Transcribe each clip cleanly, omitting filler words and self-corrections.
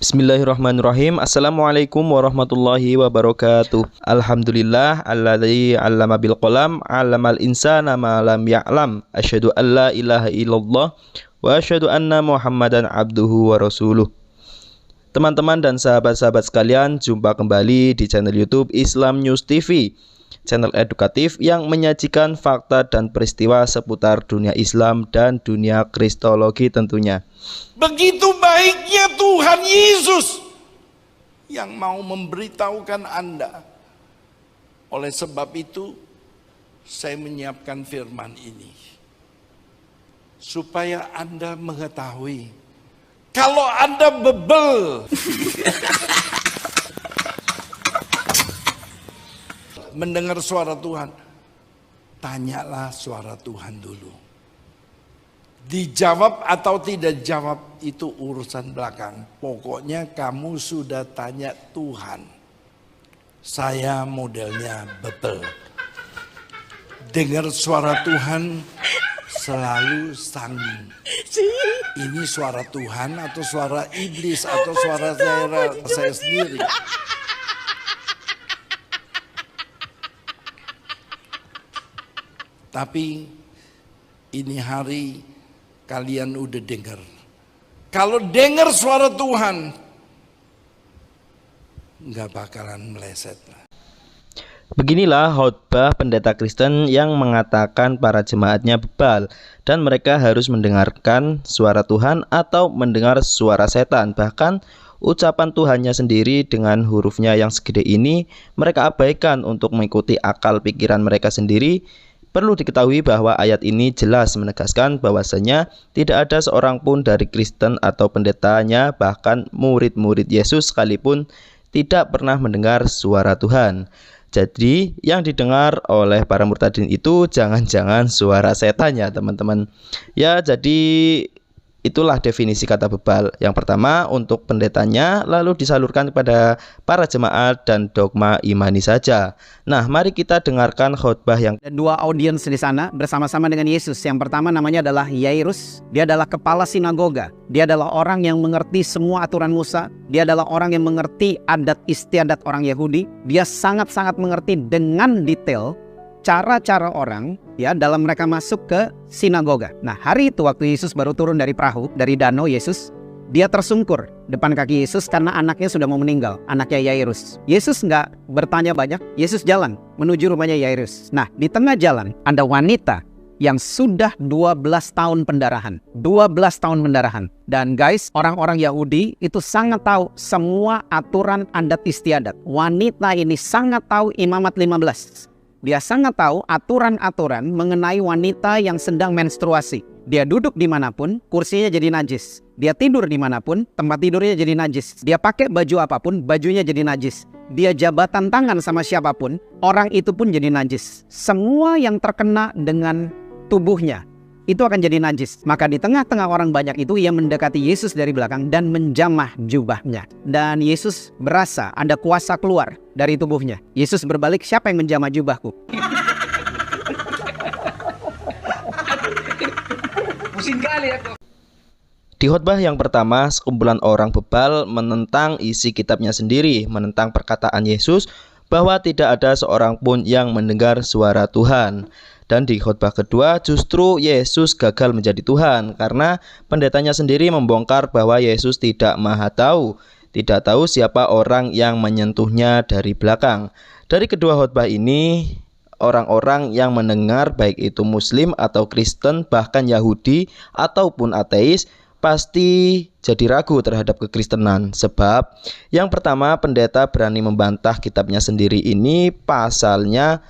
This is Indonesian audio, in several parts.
Bismillahirrahmanirrahim. Assalamualaikum warahmatullahi wabarakatuh. Alhamdulillah alladzi 'allama bil qalam 'allamal insana ma lam ya'lam. Asyhadu an la ilaha illallah wa asyhadu anna Muhammadan abduhu wa rasuluh. Teman-teman dan sahabat-sahabat sekalian, jumpa kembali di channel YouTube Islam News TV, channel edukatif yang menyajikan fakta dan peristiwa seputar dunia Islam dan dunia Kristologi tentunya. Begitu baiknya Tuhan Yesus yang mau memberitahukan Anda. Oleh sebab itu, saya menyiapkan firman ini supaya Anda mengetahui kalau Anda bebel mendengar suara Tuhan, tanyalah suara Tuhan dulu. Dijawab atau tidak jawab itu urusan belakang. Pokoknya kamu sudah tanya Tuhan. Saya modelnya bebel. Dengar suara Tuhan selalu sanggung. Ini suara Tuhan atau suara iblis atau suara saya sendiri. Tapi ini hari kalian udah dengar. Kalau dengar suara Tuhan, nggak bakalan meleset. Beginilah khotbah pendeta Kristen yang mengatakan para jemaatnya bebal dan mereka harus mendengarkan suara Tuhan atau mendengar suara setan. Bahkan ucapan Tuhannya sendiri dengan hurufnya yang segede ini mereka abaikan untuk mengikuti akal pikiran mereka sendiri. Perlu diketahui bahwa ayat ini jelas menegaskan bahwasanya tidak ada seorang pun dari Kristen atau pendetanya, bahkan murid-murid Yesus sekalipun, tidak pernah mendengar suara Tuhan. Jadi yang didengar oleh para murtadin itu jangan-jangan suara setan ya teman-teman. Ya, jadi itulah definisi kata bebal. Yang pertama untuk pendetanya, lalu disalurkan kepada para jemaat dan dogma imani saja. Nah, mari kita dengarkan khotbah yang dua audiens di sana bersama-sama dengan Yesus. Yang pertama namanya adalah Yairus. Dia adalah kepala sinagoga. Dia adalah orang yang mengerti semua aturan Musa. Dia adalah orang yang mengerti adat istiadat orang Yahudi. Dia sangat-sangat mengerti dengan detail cara-cara orang ya dalam mereka masuk ke sinagoga. Nah, hari itu waktu Yesus baru turun dari perahu, dari danau Yesus, dia tersungkur depan kaki Yesus karena anaknya sudah mau meninggal, anaknya Yairus. Yesus nggak bertanya banyak, Yesus jalan menuju rumahnya Yairus. Nah, di tengah jalan ada wanita yang sudah 12 tahun pendarahan. 12 tahun pendarahan. Dan guys, orang-orang Yahudi itu sangat tahu semua aturan adat istiadat. Wanita ini sangat tahu Imamat 15. Dia sangat tahu aturan-aturan mengenai wanita yang sedang menstruasi. Dia duduk dimanapun, kursinya jadi najis. Dia tidur dimanapun, tempat tidurnya jadi najis. Dia pakai baju apapun, bajunya jadi najis. Dia jabatan tangan sama siapapun, orang itu pun jadi najis. Semua yang terkena dengan tubuhnya itu akan jadi najis. Maka di tengah-tengah orang banyak itu, ia mendekati Yesus dari belakang dan menjamah jubahnya. Dan Yesus berasa ada kuasa keluar dari tubuhnya. Yesus berbalik, siapa yang menjamah jubahku? Pusing kali aku. Di khotbah yang pertama, sekumpulan orang bebal menentang isi kitabnya sendiri, menentang perkataan Yesus bahwa tidak ada seorang pun yang mendengar suara Tuhan. Dan di khotbah kedua justru Yesus gagal menjadi Tuhan karena pendetanya sendiri membongkar bahwa Yesus tidak maha tahu, tidak tahu siapa orang yang menyentuhnya dari belakang. Dari kedua khotbah ini, orang-orang yang mendengar baik itu Muslim atau Kristen, bahkan Yahudi ataupun ateis, pasti jadi ragu terhadap kekristenan. Sebab yang pertama, pendeta berani membantah kitabnya sendiri ini pasalnya.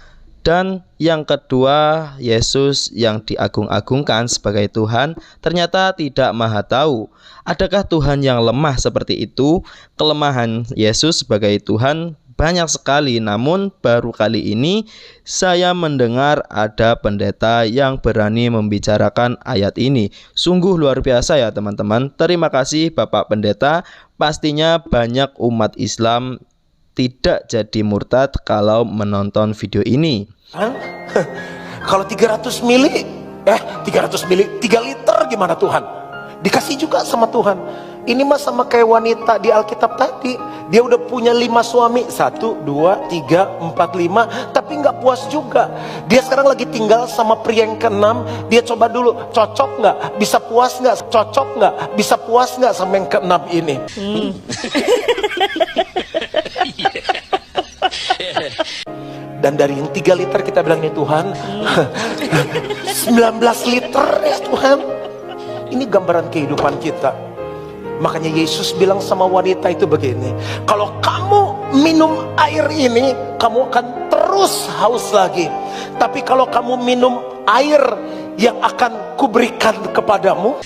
Dan yang kedua, Yesus yang diagung-agungkan sebagai Tuhan ternyata tidak maha tahu. Adakah Tuhan yang lemah seperti itu? Kelemahan Yesus sebagai Tuhan banyak sekali, namun baru kali ini saya mendengar ada pendeta yang berani membicarakan ayat ini. Sungguh luar biasa ya teman-teman. Terima kasih Bapak Pendeta. Pastinya banyak umat Islam tidak jadi murtad kalau menonton video ini. Kalau 300 mili 3 liter gimana Tuhan? Dikasih juga sama Tuhan. Ini mah sama kayak wanita di Alkitab tadi. Dia udah punya 5 suami, 1, 2, 3, 4, 5, tapi nggak puas juga. Dia sekarang lagi tinggal sama pria yang ke-6. Dia coba dulu, cocok nggak? Bisa puas nggak? Cocok nggak? Bisa puas nggak sama yang ke-6 ini? Dan dari yang 3 liter kita bilang nih Tuhan, 19 liter ya Tuhan. Ini gambaran kehidupan kita. Makanya Yesus bilang sama wanita itu begini, kalau kamu minum air ini, kamu akan terus haus lagi. Tapi kalau kamu minum air yang akan kuberikan kepadamu,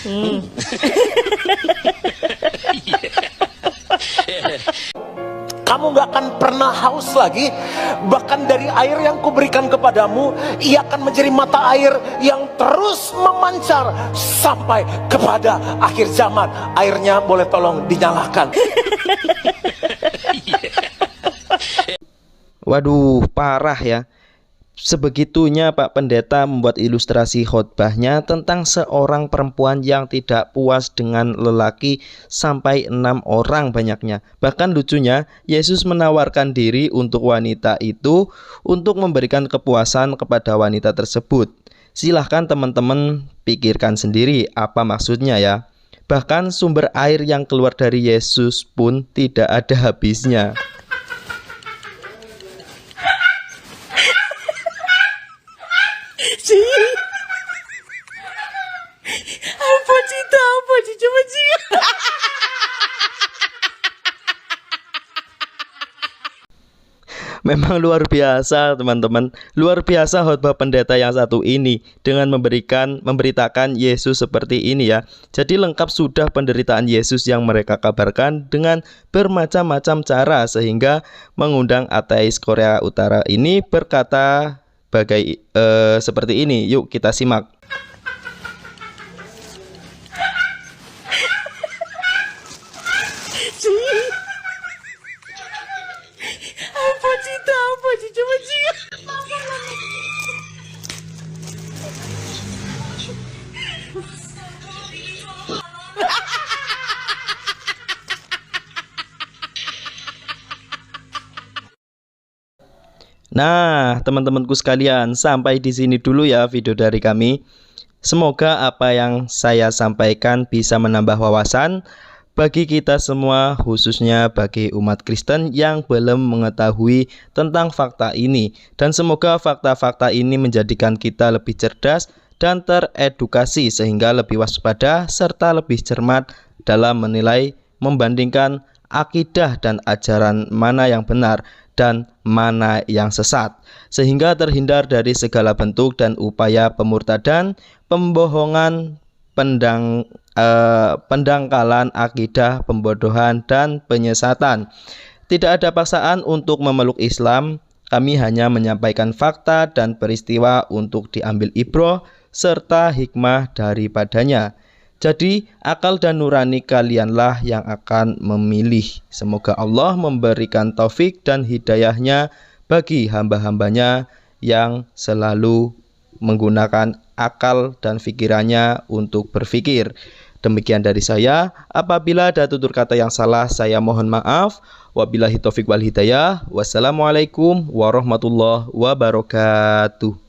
kamu gak akan pernah haus lagi. Bahkan dari air yang kuberikan kepadamu, ia akan menjadi mata air yang terus memancar sampai kepada akhir zaman. Airnya boleh tolong dinyalakan. Waduh, parah ya. Sebegitunya Pak Pendeta membuat ilustrasi khotbahnya tentang seorang perempuan yang tidak puas dengan lelaki sampai 6 orang banyaknya. Bahkan lucunya, Yesus menawarkan diri untuk wanita itu untuk memberikan kepuasan kepada wanita tersebut. Silahkan teman-teman pikirkan sendiri apa maksudnya ya. Bahkan sumber air yang keluar dari Yesus pun tidak ada habisnya. Apa sih coba sih. Memang luar biasa teman-teman. Luar biasa khotbah pendeta yang satu ini dengan memberitakan Yesus seperti ini ya. Jadi lengkap sudah penderitaan Yesus yang mereka kabarkan dengan bermacam-macam cara, sehingga mengundang ateis Korea Utara ini berkata seperti ini. Yuk kita simak. Apa sih coba sih. Nah, teman-temanku sekalian, sampai di sini dulu ya video dari kami. Semoga apa yang saya sampaikan bisa menambah wawasan bagi kita semua, khususnya bagi umat Kristen yang belum mengetahui tentang fakta ini. Dan semoga fakta-fakta ini menjadikan kita lebih cerdas dan teredukasi, sehingga lebih waspada serta lebih cermat dalam menilai, membandingkan akidah dan ajaran mana yang benar dan mana yang sesat, sehingga terhindar dari segala bentuk dan upaya pemurtadan, pembohongan, pendangkalan akidah, pembodohan, dan penyesatan. Tidak ada paksaan untuk memeluk Islam. Kami hanya menyampaikan fakta dan peristiwa untuk diambil ibrah serta hikmah daripadanya. Jadi akal dan nurani kalianlah yang akan memilih. Semoga Allah memberikan taufik dan hidayahnya bagi hamba-hambanya yang selalu menggunakan akal dan pikirannya untuk berpikir. Demikian dari saya. Apabila ada tutur kata yang salah, saya mohon maaf. Wabillahi taufik wal hidayah. Wassalamualaikum warahmatullahi wabarakatuh.